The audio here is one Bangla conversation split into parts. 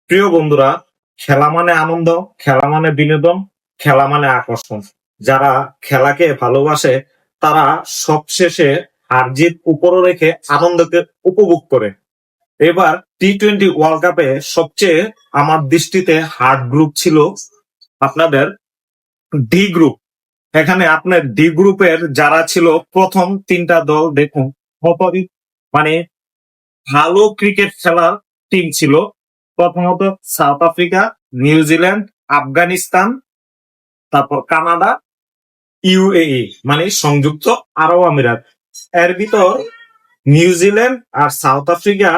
প্রিয় বন্ধুরা, খেলা মানে আনন্দ, খেলা মানে বিনোদন, খেলা মানে আকর্ষণ। যারা খেলাকে ভালোবাসে তারা সবশেষে হার জিত উপরে রেখে আনন্দকে উপভোগ করে। এবার টি-20 ওয়ার্ল্ড কাপে সবচেয়ে আমার দৃষ্টিতে হার্ড গ্রুপ ছিল আপনাদের ডি গ্রুপ। এখানে আপনার ডি গ্রুপের যারা ছিল প্রথম তিনটা দল দেখুন, কতই মানে ভালো ক্রিকেট খেলার টিম ছিল। প্রথমত সাউথ আফ্রিকা, নিউজিল্যান্ড, আফগানিস্তান, তারপর কানাডা, ইউএই মানে সংযুক্ত আরব আমিরাত। এর ভিতর নিউজিল্যান্ড আর সাউথ আফ্রিকা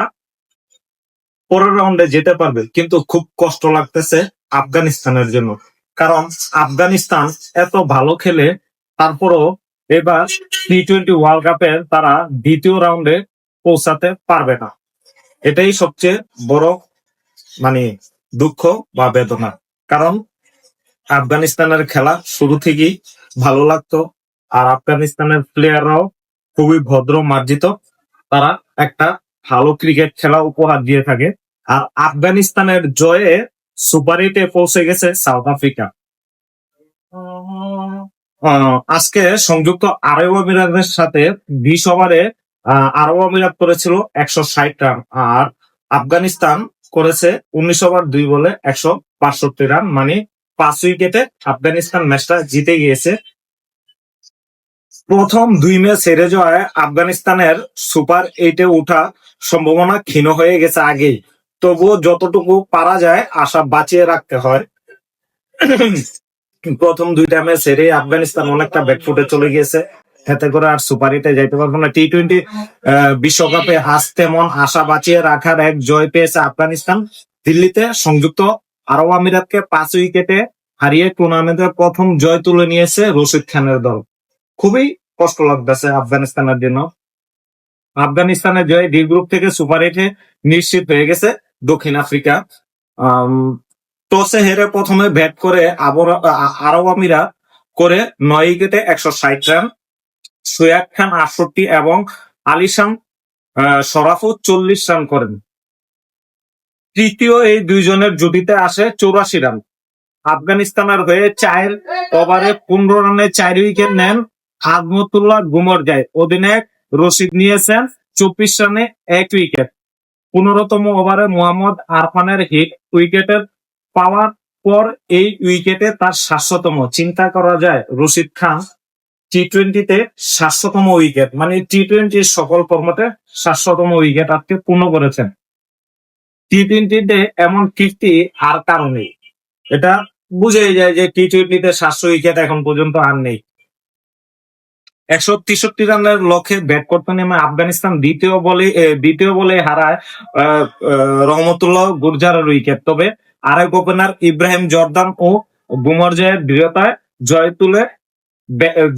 পরের রাউন্ডে যেতে পারবে, কিন্তু খুব কষ্ট লাগতেছে আফগানিস্তানের জন্য। কারণ আফগানিস্তান এত ভালো খেলে, তারপরও এবার টি-20 ওয়ার্ল্ড কাপের তারা দ্বিতীয় রাউন্ডে পৌঁছাতে পারবে না। এটাই সবচেয়ে বড় মানে দুঃখ বা বেদনা। কারণ আফগানিস্তানের খেলা শুরু থেকেই ভালো লাগতো, আর আফগানিস্তানের প্লেয়াররাও খুবই ভদ্র মার্জিত। তারা একটা ভালো ক্রিকেট খেলা উপহার দিয়ে থাকে। আর আফগানিস্তানের জয়ে সুপার এইটে পৌঁছে গেছে সাউথ আফ্রিকা। আজকে সংযুক্ত আরব আমিরাতের সাথে 20 ওভারে আরব আমিরাত করেছিল 160 রান, আর আফগানিস্তান করেছে 19 ওভার 2 বলে 162 রান, মানে 5 উইকেটে আফগানিস্তান ম্যাচটা জিতে গিয়েছে। প্রথম 2 ম্যাচ হেরে যাওয়ায় আফগানিস্তানের সুপার এইটে ওঠা সম্ভাবনা ক্ষীণ হয়ে গেছে আগেই। তবুও যতটুকু পারা যায় আশা বাঁচিয়ে রাখতে হয়। প্রথম 2টা ম্যাচ হেরে আফগানিস্তান অনেকটা ব্যাকফুটে চলে গিয়েছে, এতে করে আর সুপার এইটে যাইতে পারবো না। টি-20 বিশ্বকাপে আজ তেমন আশা বাঁচিয়ে রাখার এক জয় পেয়েছে আফগানিস্তান। দিল্লিতে সংযুক্ত আরব আমিরাতকে 5 উইকেটে হারিয়ে টুর্নামেন্টের প্রথম জয় তুলে নিয়েছে রশিদ খানের দল। খুবই কষ্ট লাগতেছে আফগানিস্তানের জন্য। আফগানিস্তানের জয় ডি গ্রুপ থেকে সুপার এইটে নিশ্চিত হয়ে গেছে দক্ষিণ আফ্রিকা। টসে হেরে প্রথমে ব্যাট করে আরব আমিরাত করে 9 উইকেটে 160 রান, সোয়াব খান 68 এবং আলিশান শরাফও 40 রান করেন। তৃতীয় এই দুইজনের জুটিতে আসে 84 রান। আফগানিস্তানের হয়ে 4 ওভারে 15 রানে 4 উইকেট নেন আজমতুল্লাহ গুমরজাই। অধিনায়ক রশিদ নিয়েছেন 24 রানে 1 উইকেট। 15তম ওভারে মোহাম্মদ আরফানের হিট উইকেটের পাওয়ার পর এই উইকেটে তার 700তম। চিন্তা করা যায় রশিদ খান টি-20তে 700তম উইকেট, মানে টি-20 সকল ফরম্যাটে 700তম উইকেট আজকে পূর্ণ করেছেন। টি-20তে এমন কীর্তি আর কারো নেই। এটা বুঝেই যায় যে টি-20তে 700 উইকেট এখন পর্যন্ত আর নেই। 163 রানের লক্ষ্যে ব্যাট করতে নেমে আফগানিস্তান দ্বিতীয় বলে হারায় রহমতুল্লাহ গুরজারের উইকেট। তবে আরেক ওপেনার ইব্রাহিম জর্দান ও বুমরজায়ের দৃঢ়তায়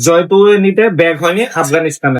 জয় তুলে নিতে ব্যাগ হয়নি আফগানিস্তানের।